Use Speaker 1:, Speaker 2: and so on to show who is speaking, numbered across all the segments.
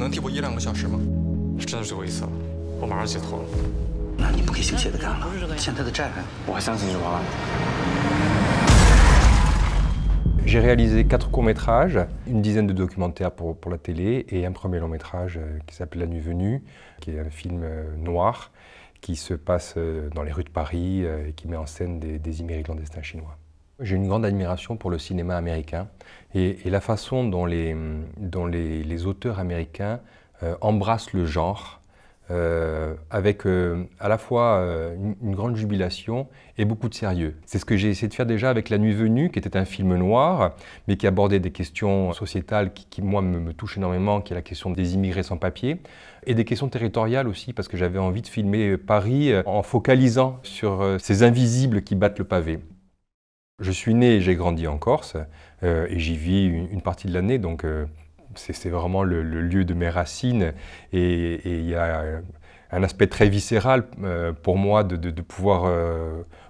Speaker 1: 能替我1、2个小时吗？
Speaker 2: 真的是最后一次了，我马上解脱了。
Speaker 3: 那你不给姓谢的干了？欠他的债，
Speaker 2: 我还相信是王案。
Speaker 4: J'ai réalisé 4 courts-métrages, une dizaine de documentaires pour la télé et un premier long-métrage qui s'appelle La Nuit Venue, qui est un film noir qui se passe dans les rues de Paris et qui met en scène des immigrés clandestins chinois. J'ai une grande admiration pour le cinéma américain et la façon dont les auteurs américains embrassent le genre avec à la fois une grande jubilation et beaucoup de sérieux. C'est ce que j'ai essayé de faire déjà avec La Nuit Venue, qui était un film noir, mais qui abordait des questions sociétales qui moi, me touchent énormément, qui est la question des immigrés sans papier, et des questions territoriales aussi, parce que j'avais envie de filmer Paris en focalisant sur ces invisibles qui battent le pavé. Je suis né et j'ai grandi en Corse, et j'y vis une partie de l'année, donc c'est vraiment le lieu de mes racines et il y a un aspect très viscéral pour moi de pouvoir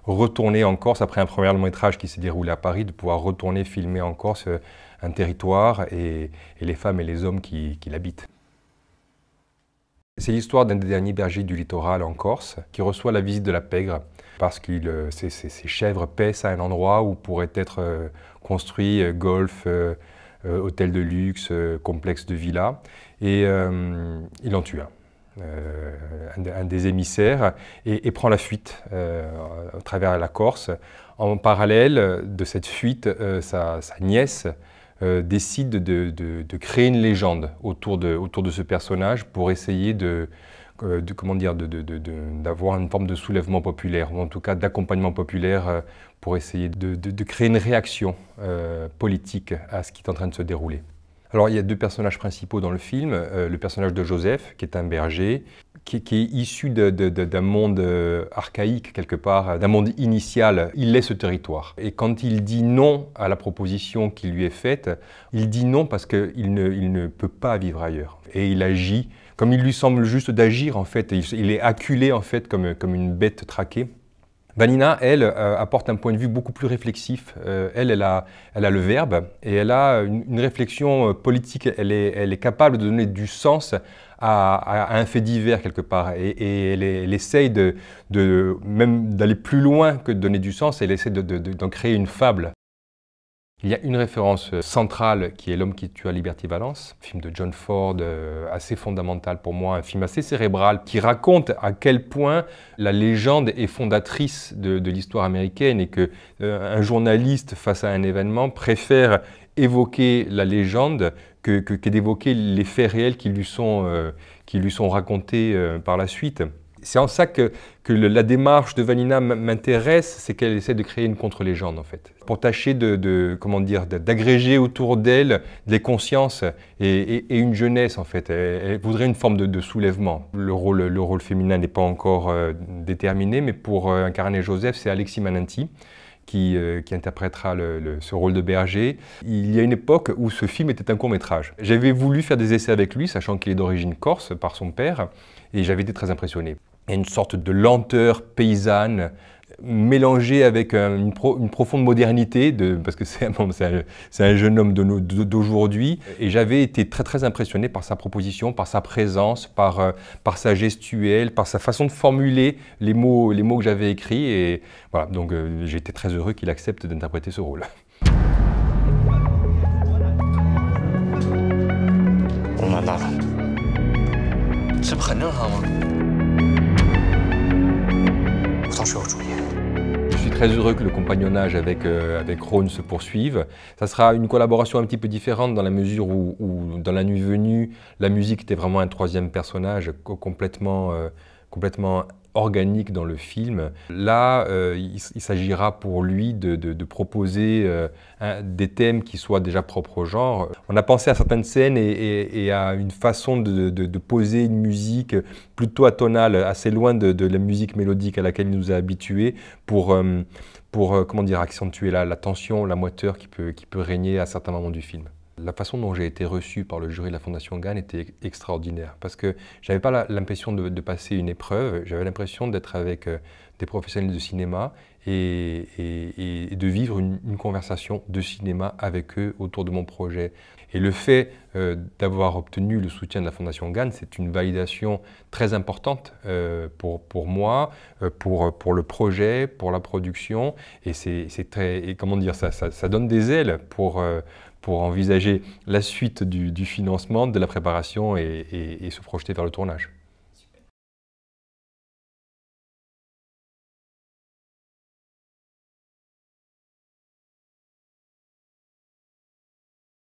Speaker 4: retourner en Corse après un premier long-métrage qui s'est déroulé à Paris, de pouvoir retourner filmer en Corse un territoire et les femmes et les hommes qui l'habitent. C'est l'histoire d'un des derniers bergers du littoral en Corse qui reçoit la visite de la pègre parce que ses chèvres paissent à un endroit où pourrait être construit golf, hôtel de luxe, complexe de villas, et il en tue un des émissaires et prend la fuite à travers la Corse. En parallèle de cette fuite, sa nièce décide de créer une légende autour de ce personnage pour essayer d'avoir une forme de soulèvement populaire, ou en tout cas d'accompagnement populaire pour essayer de créer une réaction politique à ce qui est en train de se dérouler. Alors il y a 2 personnages principaux dans le film, le personnage de Joseph, qui est un berger, qui est issu d'un monde archaïque quelque part, d'un monde initial. Il laisse ce territoire. Et quand il dit non à la proposition qui lui est faite, il dit non parce qu'il ne peut pas vivre ailleurs. Et il agit comme il lui semble juste d'agir en fait. Il est acculé en fait comme une bête traquée. Vanina, elle, apporte un point de vue beaucoup plus réflexif. Elle a le verbe et elle a une réflexion politique. Elle est capable de donner du sens à un fait divers quelque part. Et elle essaye même d'aller plus loin que de donner du sens. Elle essaie d'en créer une fable. Il y a une référence centrale qui est L'homme qui tua Liberty Valance, un film de John Ford assez fondamental pour moi, un film assez cérébral qui raconte à quel point la légende est fondatrice de l'histoire américaine et que un journaliste face à un événement préfère évoquer la légende que d'évoquer les faits réels qui lui sont racontés par la suite. C'est en ça que la démarche de Vanina m'intéresse, c'est qu'elle essaie de créer une contre-légende en fait, pour tâcher d'agréger autour d'elle des consciences et une jeunesse en fait. Elle voudrait une forme de soulèvement. Le rôle féminin n'est pas encore déterminé, mais pour incarner Joseph, c'est Alexis Mananti qui interprétera ce rôle de berger. Il y a une époque où ce film était un court-métrage. J'avais voulu faire des essais avec lui, sachant qu'il est d'origine corse par son père, et j'avais été très impressionné. Il y a une sorte de lenteur paysanne, mélangée avec une profonde modernité, parce que c'est un jeune homme d'aujourd'hui. Et j'avais été très impressionné par sa proposition, par sa présence, par sa gestuelle, par sa façon de formuler les mots que j'avais écrits. Et voilà, donc j'ai été très heureux qu'il accepte d'interpréter ce rôle.
Speaker 2: On en a là.
Speaker 1: 这不很正常吗？
Speaker 4: Je suis très heureux que le compagnonnage avec Rhône se poursuive. Ça sera une collaboration un petit peu différente dans la mesure où dans La Nuit Venue, la musique était vraiment un 3e personnage complètement organique dans le film. Là, il s'agira pour lui de proposer des thèmes qui soient déjà propres au genre. On a pensé à certaines scènes et à une façon de poser une musique plutôt atonale, assez loin de la musique mélodique à laquelle il nous a habitués, pour comment dire, accentuer la tension, la moiteur qui peut régner à certains moments du film. La façon dont j'ai été reçu par le jury de la Fondation Ghan était extraordinaire parce que je n'avais pas l'impression de passer une épreuve, j'avais l'impression d'être avec des professionnels de cinéma et de vivre une conversation de cinéma avec eux autour de mon projet. Et le fait d'avoir obtenu le soutien de la Fondation Ghan, c'est une validation très importante pour moi, pour le projet, pour la production. Et comment dire, ça donne des ailes pour envisager la suite du financement, de la préparation et se projeter vers le tournage.